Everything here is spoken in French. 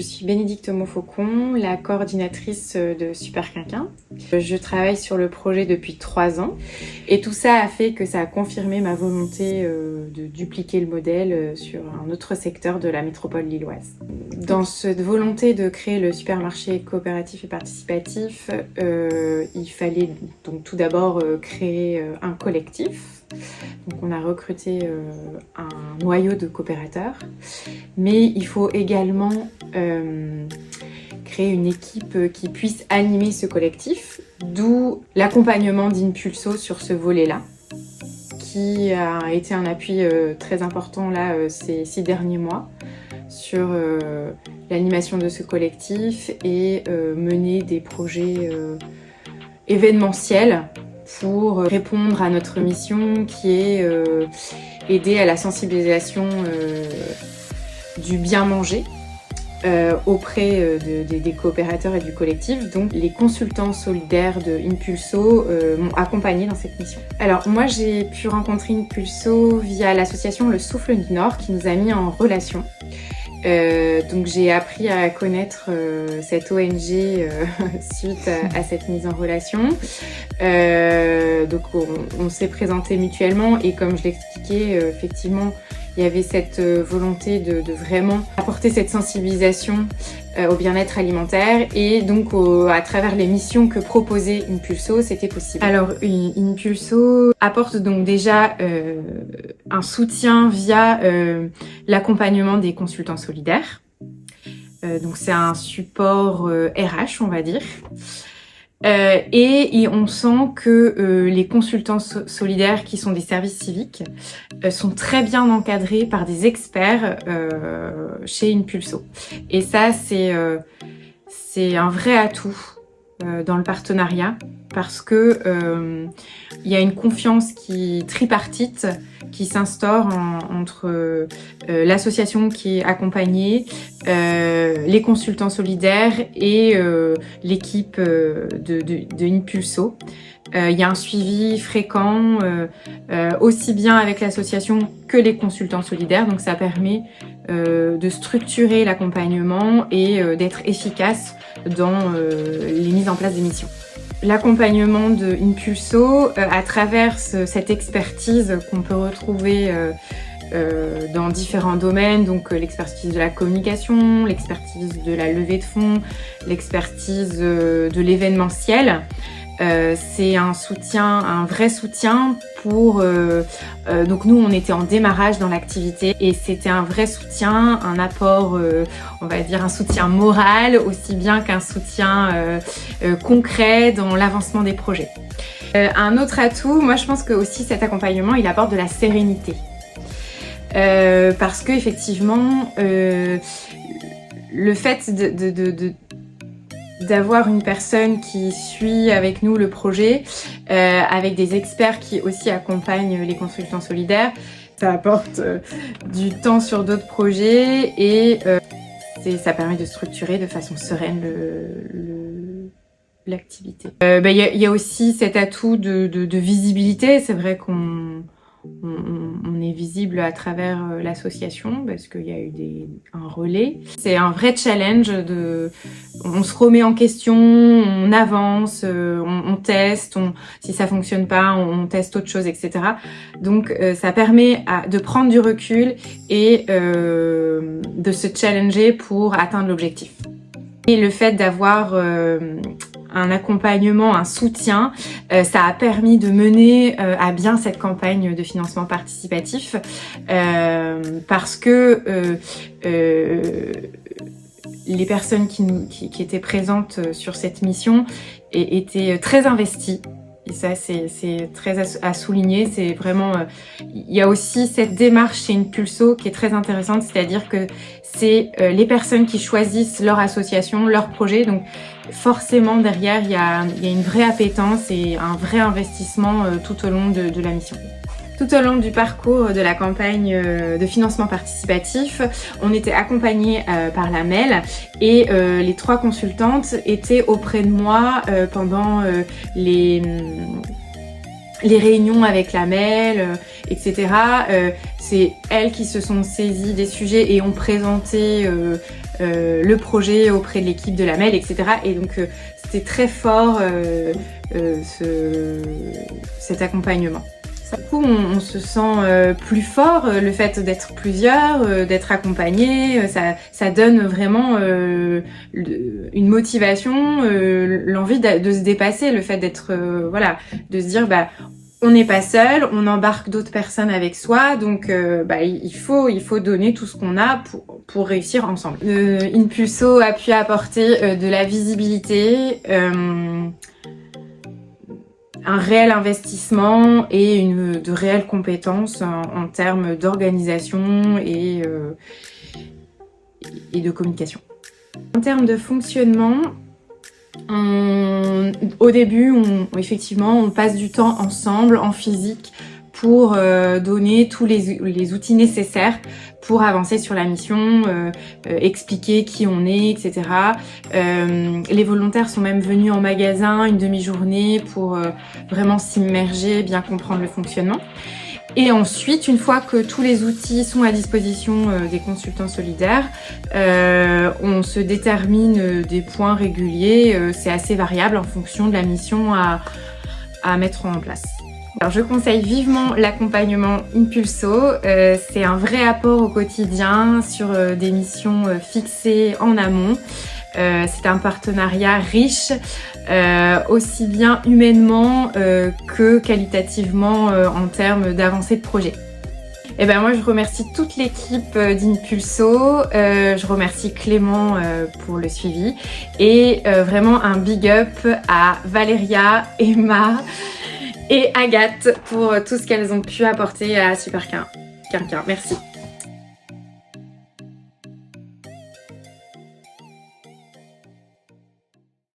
Je suis Bénédicte Montfaucon, la coordinatrice de Super Quinquin. Je travaille sur le projet depuis 3 ans et tout ça a fait que ça a confirmé ma volonté de dupliquer le modèle sur un autre secteur de la métropole lilloise. Dans cette volonté de créer le supermarché coopératif et participatif, il fallait donc tout d'abord créer un collectif. Donc on a recruté un noyau de coopérateurs, mais il faut également créer une équipe qui puisse animer ce collectif, d'où l'accompagnement d'Impulso sur ce volet-là, qui a été un appui très important là, ces 6 derniers mois sur l'animation de ce collectif et mener des projets événementiels pour répondre à notre mission qui est aider à la sensibilisation du bien manger auprès des coopérateurs et du collectif. Donc les consultants solidaires de Impulso m'ont accompagnée dans cette mission. Alors moi j'ai pu rencontrer Impulso via l'association Le Souffle du Nord qui nous a mis en relation. Donc j'ai appris à connaître cette ONG suite à cette mise en relation. Donc on s'est présenté mutuellement et comme je l'expliquais, effectivement il y avait cette volonté de vraiment apporter cette sensibilisation au bien-être alimentaire et donc à travers les missions que proposait Impulso, c'était possible. Alors Impulso apporte donc déjà un soutien via l'accompagnement des consultants solidaires. Donc c'est un support RH, on va dire. Et on sent que les consultants solidaires qui sont des services civiques sont très bien encadrés par des experts chez Impulso. Et ça, c'est un vrai atout dans le partenariat parce que il y a une confiance tripartite qui s'instaure entre l'association qui est accompagnée, les consultants solidaires et l'équipe de Impulso. Il y a un suivi fréquent, aussi bien avec l'association que les consultants solidaires, donc ça permet de structurer l'accompagnement et d'être efficace dans les mises en place des missions. L'accompagnement de Impulso, à travers cette expertise qu'on peut retrouver dans différents domaines, donc l'expertise de la communication, l'expertise de la levée de fonds, l'expertise de l'événementiel, c'est un vrai soutien pour... donc nous, on était en démarrage dans l'activité et c'était un vrai soutien, un apport, on va dire un soutien moral, aussi bien qu'un soutien concret dans l'avancement des projets. Un autre atout, moi je pense que aussi cet accompagnement, il apporte de la sérénité. Parce que effectivement, le fait d'avoir une personne qui suit avec nous le projet, avec des experts qui aussi accompagnent les consultants solidaires, ça apporte du temps sur d'autres projets et ça permet de structurer de façon sereine l'activité. Y a aussi cet atout de visibilité. C'est vrai qu'on est visible à travers l'association parce qu'il y a eu un relais. C'est un vrai challenge on se remet en question, on avance, on teste, si ça fonctionne pas, on teste autre chose, etc. Donc ça permet de prendre du recul et de se challenger pour atteindre l'objectif. Et le fait d'avoir un accompagnement, un soutien, ça a permis de mener à bien cette campagne de financement participatif parce que les personnes qui étaient présentes sur cette mission étaient très investies. Et ça, c'est très à souligner. C'est vraiment, il y a aussi cette démarche chez Impulso qui est très intéressante, c'est-à-dire que c'est les personnes qui choisissent leur association, leur projet. Donc forcément derrière, il y a une vraie appétence et un vrai investissement tout au long de la mission. Tout au long du parcours de la campagne de financement participatif, on était accompagnés par la MEL et les 3 consultantes étaient auprès de moi pendant les réunions avec la MEL, etc. C'est elles qui se sont saisies des sujets et ont présenté le projet auprès de l'équipe de la MEL, etc. Et donc c'était très fort cet accompagnement. Du coup, on se sent plus fort, le fait d'être plusieurs, d'être accompagné, ça donne vraiment une motivation, l'envie de se dépasser, le fait d'être, voilà, de se dire, bah, on n'est pas seul, on embarque d'autres personnes avec soi, donc bah, il faut donner tout ce qu'on a pour réussir ensemble. Impulso a pu apporter de la visibilité, un réel investissement et de réelles compétences en termes d'organisation et de communication. En termes de fonctionnement, au début, effectivement, on passe du temps ensemble, en physique, pour donner tous les outils nécessaires pour avancer sur la mission, expliquer qui on est, etc. Les volontaires sont même venus en magasin une demi-journée pour vraiment s'immerger, bien comprendre le fonctionnement. Et ensuite, une fois que tous les outils sont à disposition des consultants solidaires, on se détermine des points réguliers. C'est assez variable en fonction de la mission à mettre en place. Alors, je conseille vivement l'accompagnement Impulso. C'est un vrai apport au quotidien sur des missions fixées en amont. C'est un partenariat riche, aussi bien humainement que qualitativement en termes d'avancée de projet. Et ben moi je remercie toute l'équipe d'Impulso, je remercie Clément pour le suivi et vraiment un big up à Valéria, Emma et Agathe pour tout ce qu'elles ont pu apporter à Super Quinquin. Merci.